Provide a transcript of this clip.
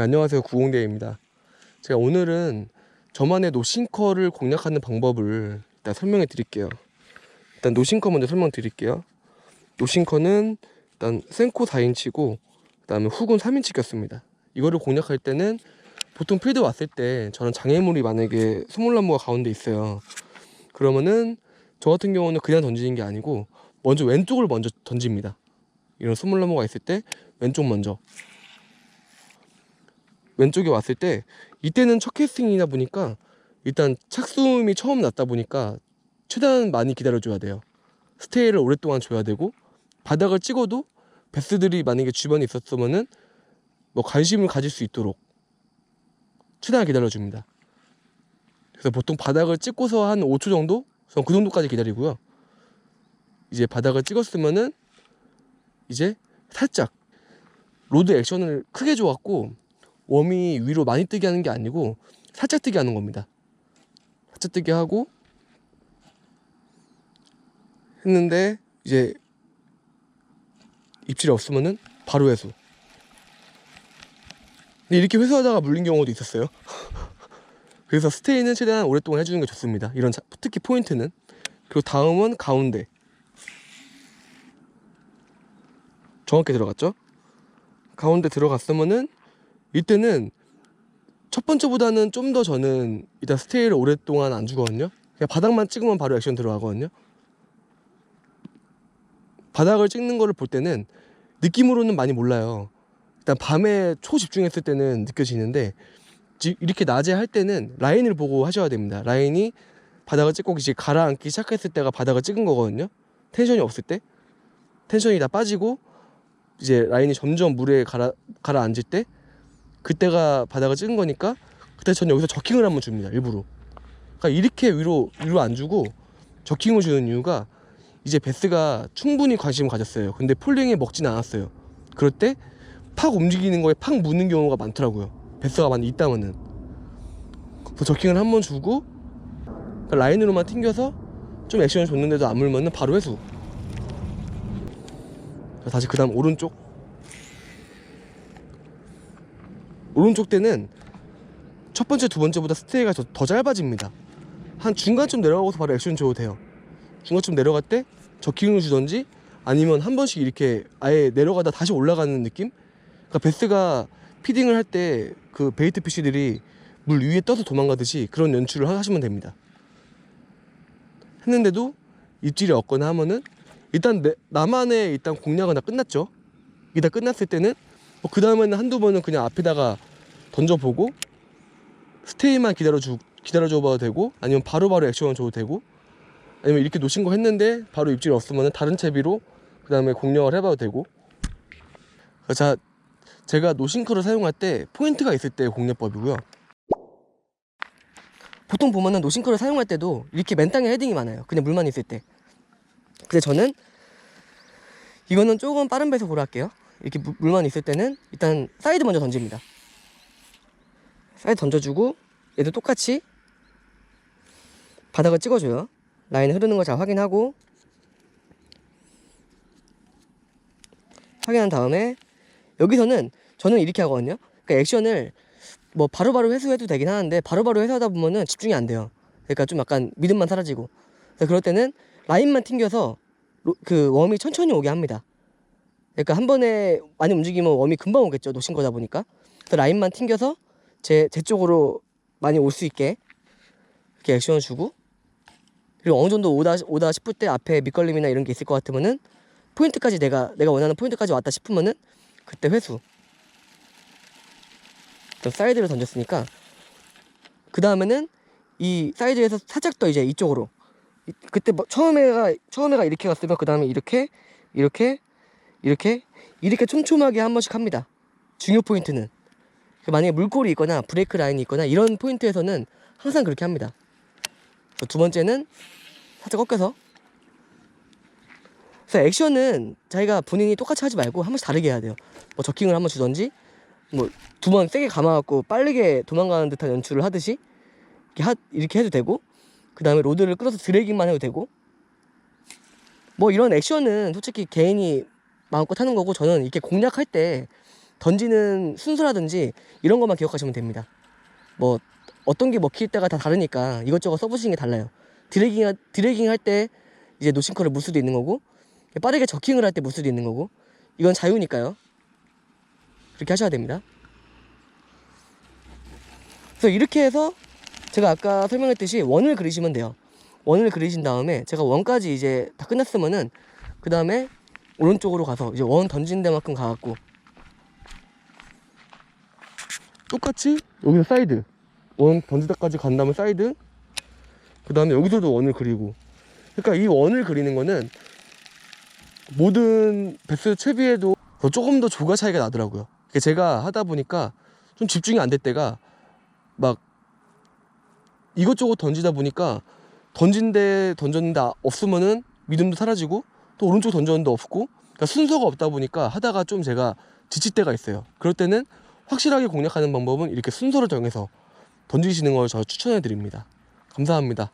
네, 안녕하세요. 구공대입니다. 제가 오늘은 저만의 노싱커를 공략하는 방법을 일단 설명해 드릴게요. 일단 노싱커 먼저 설명드릴게요. 노싱커는 일단 센코 4인치고 그 다음에 훅은 3인치 꼈습니다. 이거를 공략할 때는 보통 필드 왔을 때 저는 장애물이 만약에 소몰나무가 가운데 있어요. 그러면은 저 같은 경우는 그냥 던지는 게 아니고 먼저 왼쪽을 먼저 던집니다. 이런 소몰나무가 있을 때 왼쪽 먼저, 왼쪽에 왔을 때, 이때는 첫 캐스팅이다 보니까 일단 착수음이 처음 났다 보니까 최대한 많이 기다려줘야 돼요. 스테이를 오랫동안 줘야 되고, 바닥을 찍어도 베스들이 만약에 주변에 있었으면은 뭐 관심을 가질 수 있도록 최대한 기다려줍니다. 그래서 보통 바닥을 찍고서 한 5초 정도? 전 그 정도까지 기다리고요. 이제 바닥을 찍었으면은 이제 살짝 로드 액션을 크게 줘갖고 웜이 위로 많이 뜨게 하는 게 아니고 살짝 뜨게 하는 겁니다. 살짝 뜨게 하고 했는데 이제 입질이 없으면은 바로 회수. 근데 이렇게 회수하다가 물린 경우도 있었어요. 그래서 스테이는 최대한 오랫동안 해주는 게 좋습니다. 이런 특히 포인트는. 그리고 다음은 가운데. 정확히 들어갔죠? 가운데 들어갔으면은 이때는 첫 번째보다는 좀 더 저는 일단 스테이를 오랫동안 안 주거든요. 그냥 바닥만 찍으면 바로 액션 들어가거든요. 바닥을 찍는 거를 볼 때는 느낌으로는 많이 몰라요. 일단 밤에 초집중했을 때는 느껴지는데 이렇게 낮에 할 때는 라인을 보고 하셔야 됩니다. 라인이 바닥을 찍고 이제 가라앉기 시작했을 때가 바닥을 찍은 거거든요. 텐션이 없을 때, 텐션이 다 빠지고 이제 라인이 점점 물에 가라앉을 때, 그때가 바닥을 찍은 거니까 그때 전 여기서 저킹을 한번 줍니다. 일부러. 그러니까 이렇게 위로 안 주고 저킹을 주는 이유가 이제 베스가 충분히 관심을 가졌어요. 근데 폴링에 먹진 않았어요. 그럴 때 팍 움직이는 거에 팍 묻는 경우가 많더라고요. 베스가 많이 있다면은. 그래서 저킹을 한번 주고 그러니까 라인으로만 튕겨서 좀 액션을 줬는데도 안 물면은 바로 회수. 다시 그 다음 오른쪽 때는 첫 번째 두 번째보다 스테이가 더 짧아집니다. 한 중간쯤 내려가고서 바로 액션 줘도 돼요. 중간쯤 내려갈 때 저킹을 주던지 아니면 한 번씩 이렇게 아예 내려가다 다시 올라가는 느낌? 그러니까 베스가 피딩을 할 때 그 베이트 피쉬들이 물 위에 떠서 도망가듯이 그런 연출을 하시면 됩니다. 했는데도 입질이 없거나 하면은 일단 나만의 일단 공략은 다 끝났죠. 이게 다 끝났을 때는 뭐 그 다음에는 한두 번은 그냥 앞에다가 던져보고 스테이만 기다려줘 봐도 되고, 아니면 바로바로 액션을 줘도 되고, 아니면 이렇게 놓친 거 했는데 바로 입질이 없으면 다른 채비로 그 다음에 공략을 해봐도 되고. 자, 제가 노싱커를 사용할 때 포인트가 있을 때 공략법이고요. 보통 보면은 노싱커를 사용할 때도 이렇게 맨 땅에 헤딩이 많아요. 그냥 물만 있을 때. 근데 저는 이거는 조금 빠른 배속으로 할게요. 이렇게 물만 있을 때는 일단 사이드 먼저 던집니다. 사이드 던져주고 얘도 똑같이 바닥을 찍어줘요. 라인 흐르는 거 잘 확인하고, 확인한 다음에 여기서는 저는 이렇게 하거든요. 그러니까 액션을 뭐 바로바로 회수해도 되긴 하는데 바로바로 회수하다 보면은 집중이 안 돼요. 그러니까 좀 약간 믿음만 사라지고. 그래서 그럴 때는 라인만 튕겨서 그 웜이 천천히 오게 합니다. 그러니까 한 번에 많이 움직이면 웜이 금방 오겠죠. 놓친 거다 보니까. 그래서 라인만 튕겨서 제 쪽으로 많이 올 수 있게 이렇게 액션을 주고, 그리고 어느 정도 오다 싶을 때 앞에 밑걸림이나 이런 게 있을 것 같으면은 포인트까지 내가 원하는 포인트까지 왔다 싶으면은 그때 회수. 또 사이드를 던졌으니까 그 다음에는 이 사이드에서 살짝 더 이제 이쪽으로, 그때 뭐 처음에가 이렇게 갔으면 그 다음에 이렇게 촘촘하게 한 번씩 합니다. 중요 포인트는 만약에 물꼬리 있거나 브레이크 라인이 있거나 이런 포인트에서는 항상 그렇게 합니다. 두 번째는 살짝 꺾여서. 그래서 액션은 자기가 본인이 똑같이 하지 말고 한 번씩 다르게 해야 돼요. 뭐 저킹을 한 번 주던지, 뭐 두 번 세게 감아갖고 빠르게 도망가는 듯한 연출을 하듯이 이렇게 해도 되고, 그 다음에 로드를 끌어서 드래깅만 해도 되고. 뭐 이런 액션은 솔직히 개인이 마음껏 하는 거고, 저는 이렇게 공략할 때 던지는 순서라든지 이런 것만 기억하시면 됩니다. 뭐 어떤 게 먹힐 때가 다 다르니까 이것저것 써보시는 게 달라요. 드래깅 할 때 이제 노싱커를 물 수도 있는 거고, 빠르게 저킹을 할 때 물 수도 있는 거고, 이건 자유니까요. 그렇게 하셔야 됩니다. 그래서 이렇게 해서 제가 아까 설명했듯이 원을 그리시면 돼요. 원을 그리신 다음에 제가 원까지 이제 다 끝났으면은 그 다음에 오른쪽으로 가서 이제 원 던진 데만큼 가갖고 똑같이 여기서 사이드 원 던질 때까지 간 다음에 사이드, 그 다음에 여기서도 원을 그리고. 그러니까 이 원을 그리는 거는 모든 배스 채비에도 조금 더 조가 차이가 나더라고요. 제가 하다 보니까 좀 집중이 안 될 때가 막 이것저것 던지다 보니까 던졌는데 없으면은 믿음도 사라지고, 또 오른쪽 던졌는데 없고, 그러니까 순서가 없다 보니까 하다가 좀 제가 지칠 때가 있어요. 그럴 때는 확실하게 공략하는 방법은 이렇게 순서를 정해서 던지시는 걸 저 추천해 드립니다. 감사합니다.